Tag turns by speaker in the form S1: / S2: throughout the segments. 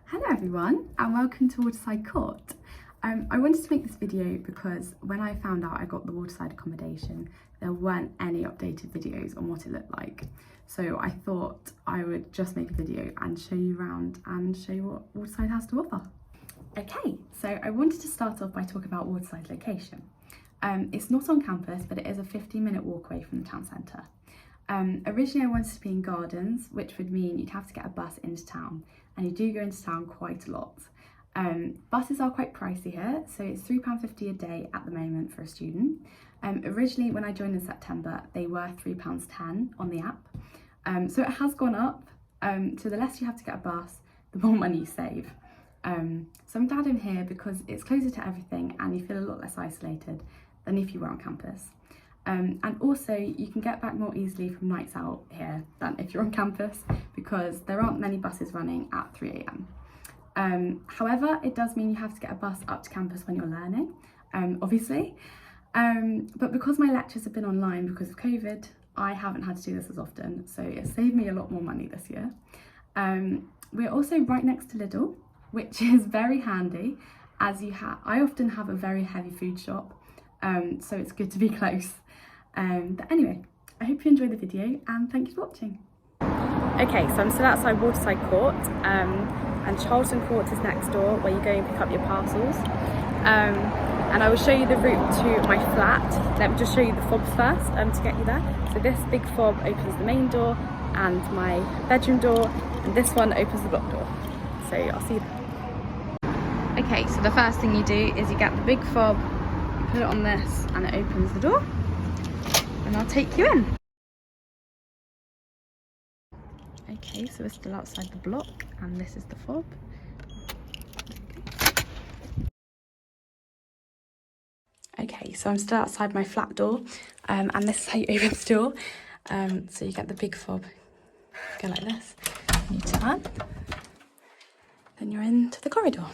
S1: Hello everyone and welcome to Waterside Court. I wanted to make this video because when I found out I got the Waterside accommodation, there weren't any updated videos on what it looked like. So I thought I would just make a video and show you around and show you what Waterside has to offer. Okay, so I wanted to start off by talking about Waterside location. It's not on campus, but it is a 15-minute walk away from the town centre. Originally I wanted to be in Gardens, which would mean you'd have to get a bus into town, and you do go into town quite a lot. Buses are quite pricey here, so it's £3.50 a day at the moment for a student. Originally when I joined in September, they were £3.10 on the app. So it has gone up, so the less you have to get a bus, the more money you save. So I'm glad I'm here because it's closer to everything and you feel a lot less isolated than if you were on campus. And also you can get back more easily from nights out here than if you're on campus because there aren't many buses running at 3 AM. However, it does mean you have to get a bus up to campus when you're learning, obviously. But because my lectures have been online because of COVID, I haven't had to do this as often, so it saved me a lot more money this year. We're also right next to Lidl, which is very handy as I often have a very heavy food shop, so it's good to be close. But anyway, I hope you enjoyed the video and thank you for watching. Okay, so I'm still outside Waterside Court and Charlton Court is next door where you go and pick up your parcels. And I will show you the route to my flat. Let me just show you the fobs first to get you there. So this big fob opens the main door and my bedroom door, and this one opens the block door. So I'll see you there. Okay, so the first thing you do is you get the big fob, you put it on this and it opens the door. And I'll take you in. Okay, so we're still outside the block and this is the fob. Okay, so I'm still outside my flat door and this is how you open the door. So you get the big fob, go like this, and you turn, then you're into the corridor.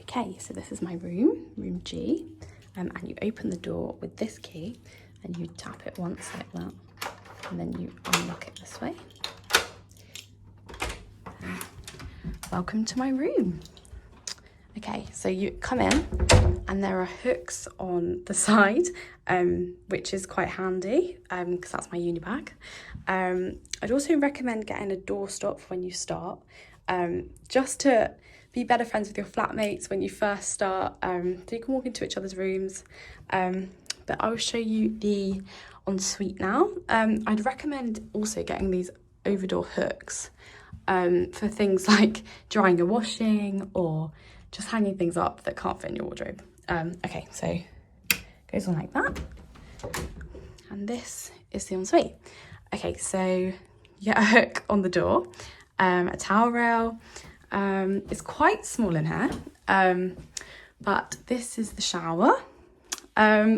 S1: Okay, so this is my room, room G, and you open the door with this key and you tap it once like that, and then you unlock it this way. And welcome to my room. Okay, so you come in and there are hooks on the side, which is quite handy because that's my uni bag. I'd also recommend getting a doorstop when you start, just to be better friends with your flatmates when you first start, so you can walk into each other's rooms. But I will show you the ensuite now. I'd recommend also getting these over-door hooks for things like drying your washing or just hanging things up that can't fit in your wardrobe. Okay, so it goes on like that. And this is the ensuite. Okay, so you get a hook on the door, a towel rail. It's quite small in here, but this is the shower.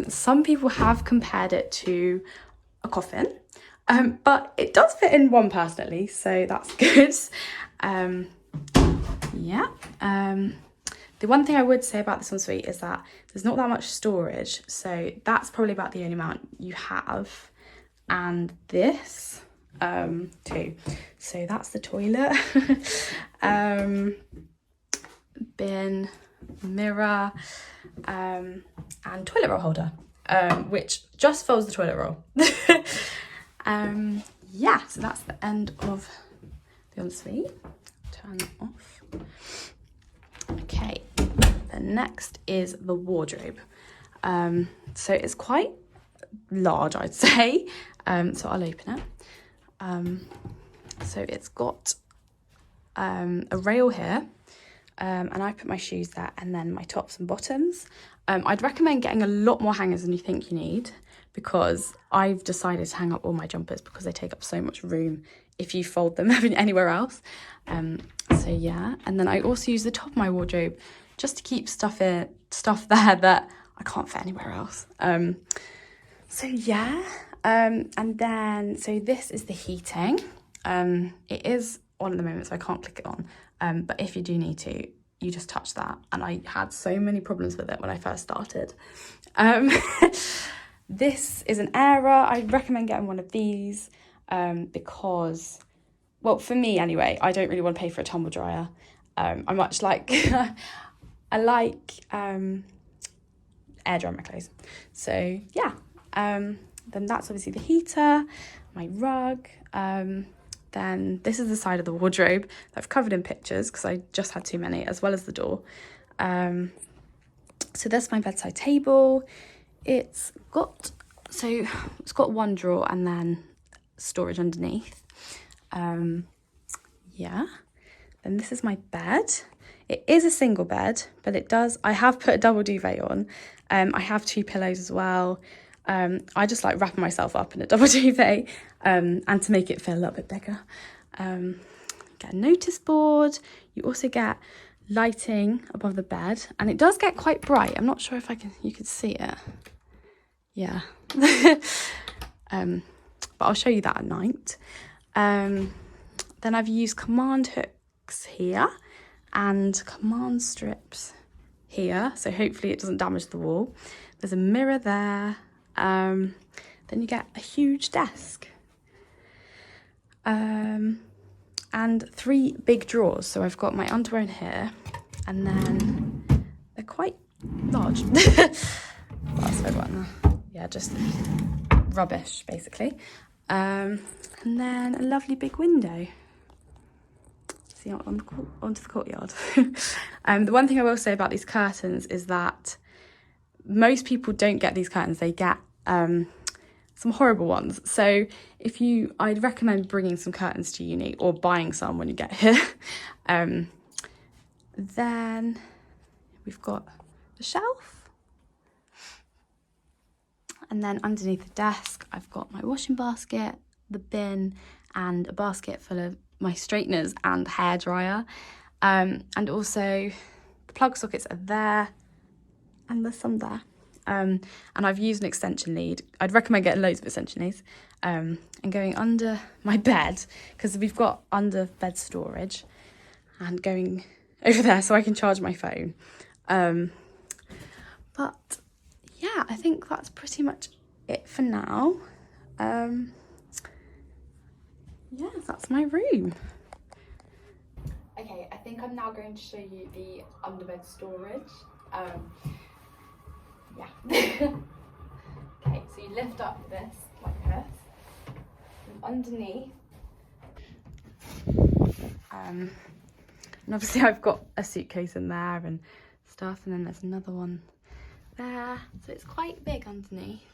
S1: Some people have compared it to a coffin, but it does fit in one person at least, so that's good. The one thing I would say about this ensuite is that there's not that much storage, so that's probably about the only amount you have. And this too. So that's the toilet, bin, mirror, and toilet roll holder, which just fills the toilet roll. Yeah, so that's the end of the ensuite. Turn that off. Okay, the next is the wardrobe. So it's quite large, I'd say. So I'll open it. So it's got a rail here, and I put my shoes there and then my tops and bottoms. I'd recommend getting a lot more hangers than you think you need because I've decided to hang up all my jumpers because they take up so much room if you fold them anywhere else. So yeah, and then I also use the top of my wardrobe just to keep stuff there that I can't fit anywhere else. So yeah, and then so this is the heating. It is on at the moment, so I can't click it on, but if you do need to, you just touch that, and I had so many problems with it when I first started. This is an airer. I'd recommend getting one of these. because, well, for me anyway, I don't really want to pay for a tumble dryer. I much like, I like air dry my clothes. So yeah, then that's obviously the heater, my rug. Then this is the side of the wardrobe that I've covered in pictures because I just had too many, as well as the door. So that's my bedside table. It's got one drawer and then storage underneath. Yeah. Then this is my bed. It is a single bed, but I have put a double duvet on. I have 2 pillows as well. I just like wrapping myself up in a double duvet, and to make it feel a little bit bigger. Get a notice board. You also get lighting above the bed, and it does get quite bright. I'm not sure if you can see it. Yeah. But I'll show you that at night. Then I've used command hooks here and command strips here, so hopefully it doesn't damage the wall. There's a mirror there. Then you get a huge desk. And 3 big drawers. So I've got my underwear in here, and then they're quite large. That's so one. Yeah, just rubbish basically. And then a lovely big window. See out onto the courtyard. The one thing I will say about these curtains is that most people don't get these curtains. They get some horrible ones. So I'd recommend bringing some curtains to uni or buying some when you get here. Then we've got the shelf. And then underneath the desk, I've got my washing basket, the bin, and a basket full of my straighteners and hairdryer. And also the plug sockets are there, and there's some there. And I've used an extension lead. I'd recommend getting loads of extension leads, and going under my bed, because we've got under bed storage, and going over there so I can charge my phone. But yeah, I think that's pretty much it for now. Yeah, that's my room. Okay, I think I'm now going to show you the underbed storage. Yeah. Okay, so you lift up this like this, and underneath, and obviously I've got a suitcase in there and stuff, and then there's another one there, so it's quite big underneath.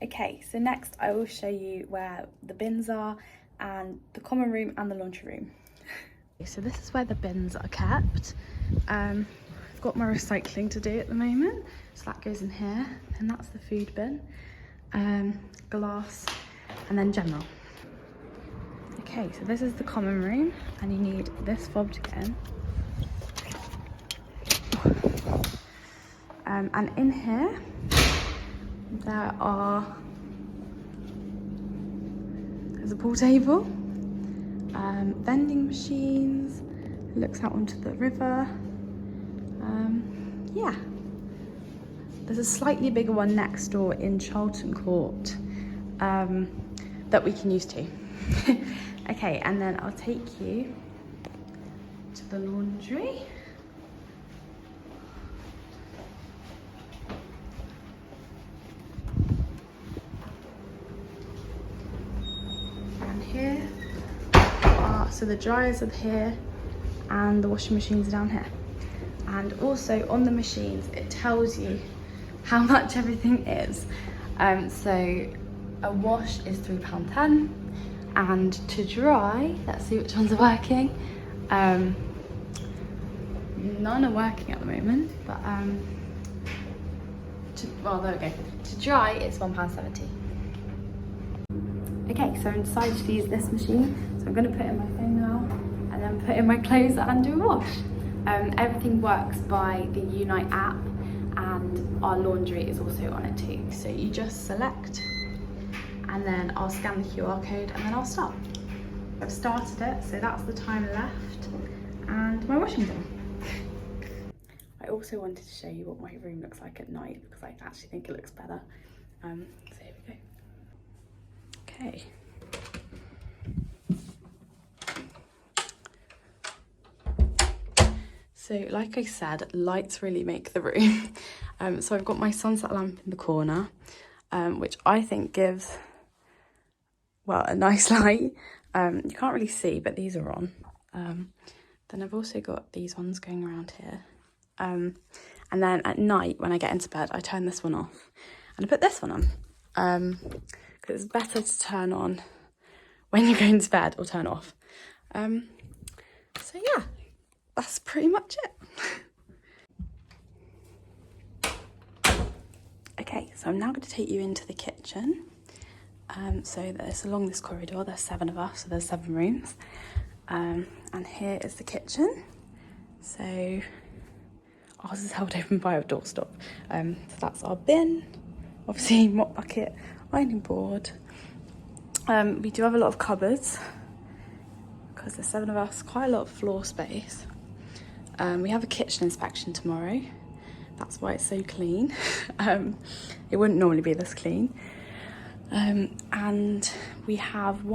S1: Okay, so next I will show you where the bins are, and the common room and the laundry room. So this is where the bins are kept. I've got my recycling to do at the moment, so that goes in here, and that's the food bin, glass, and then general. Okay, so this is the common room, and you need this fob to get in. And in here, there's a pool table, vending machines, looks out onto the river. Yeah, there's a slightly bigger one next door in Charlton Court that we can use too. Okay, and then I'll take you to the laundry. And here so the dryers are here and the washing machines are down here. And also on the machines, it tells you how much everything is. So a wash is £3.10, and to dry, let's see which ones are working. None are working at the moment, but well, there we go. To dry, it's £1.70. Okay, so I'm decided to use this machine. So I'm going to put in my phone now, and then put in my clothes and do a wash. Everything works by the Unite app, and our laundry is also on it too. So you just select, and then I'll scan the QR code, and then I'll start. I've started it, so that's the time left, and my washing's done. I also wanted to show you what my room looks like at night, because I actually think it looks better. So here we go. Okay. So like I said, lights really make the room. So I've got my sunset lamp in the corner, which I think gives, well, a nice light. You can't really see, but these are on. Then I've also got these ones going around here. And then at night, when I get into bed, I turn this one off and I put this one on. Because it's better to turn on when you're going to bed or turn off. So yeah, that's pretty much it. Okay, so I'm now going to take you into the kitchen. So there's along this corridor, there's 7 of us, so there's 7 rooms. And here is the kitchen. So ours is held open by a doorstop. So that's our bin, obviously mop bucket, ironing board. We do have a lot of cupboards because there's 7 of us, quite a lot of floor space. We have a kitchen inspection tomorrow. That's why it's so clean. It wouldn't normally be this clean. And we have 2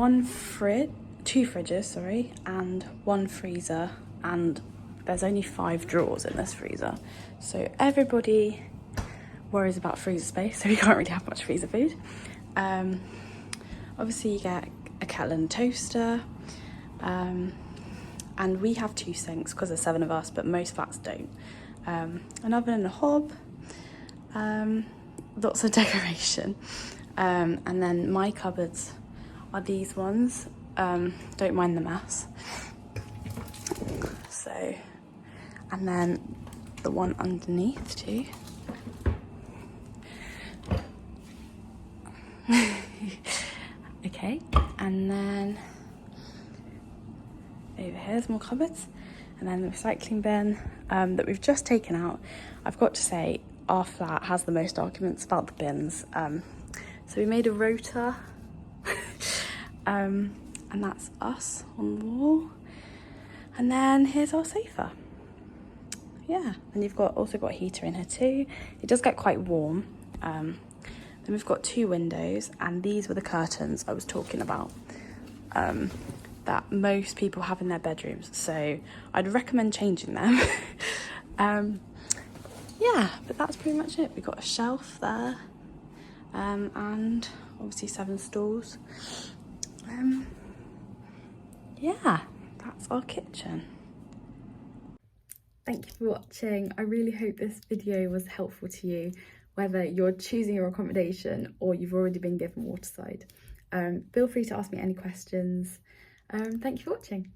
S1: fridges, sorry, and 1 freezer, and there's only 5 drawers in this freezer. So everybody worries about freezer space, so we can't really have much freezer food. Obviously you get a kettle and toaster, and we have 2 sinks because there's 7 of us, but most flats don't. An oven and a hob, lots of decoration. And then my cupboards are these ones. Don't mind the mess. So, and then the one underneath too. Okay, and then over here's more cupboards, and then the recycling bin that we've just taken out. I've got to say, our flat has the most arguments about the bins. So we made a rota, and that's us on the wall. And then here's our sofa. Yeah, and you've also got a heater in here too. It does get quite warm. Then we've got 2 windows, and these were the curtains I was talking about that most people have in their bedrooms. So I'd recommend changing them. Yeah, but that's pretty much it. We've got a shelf there. And obviously 7 stools. Yeah, that's our kitchen. Thank you for watching. I really hope this video was helpful to you, whether you're choosing your accommodation or you've already been given Waterside. Feel free to ask me any questions. Thank you for watching.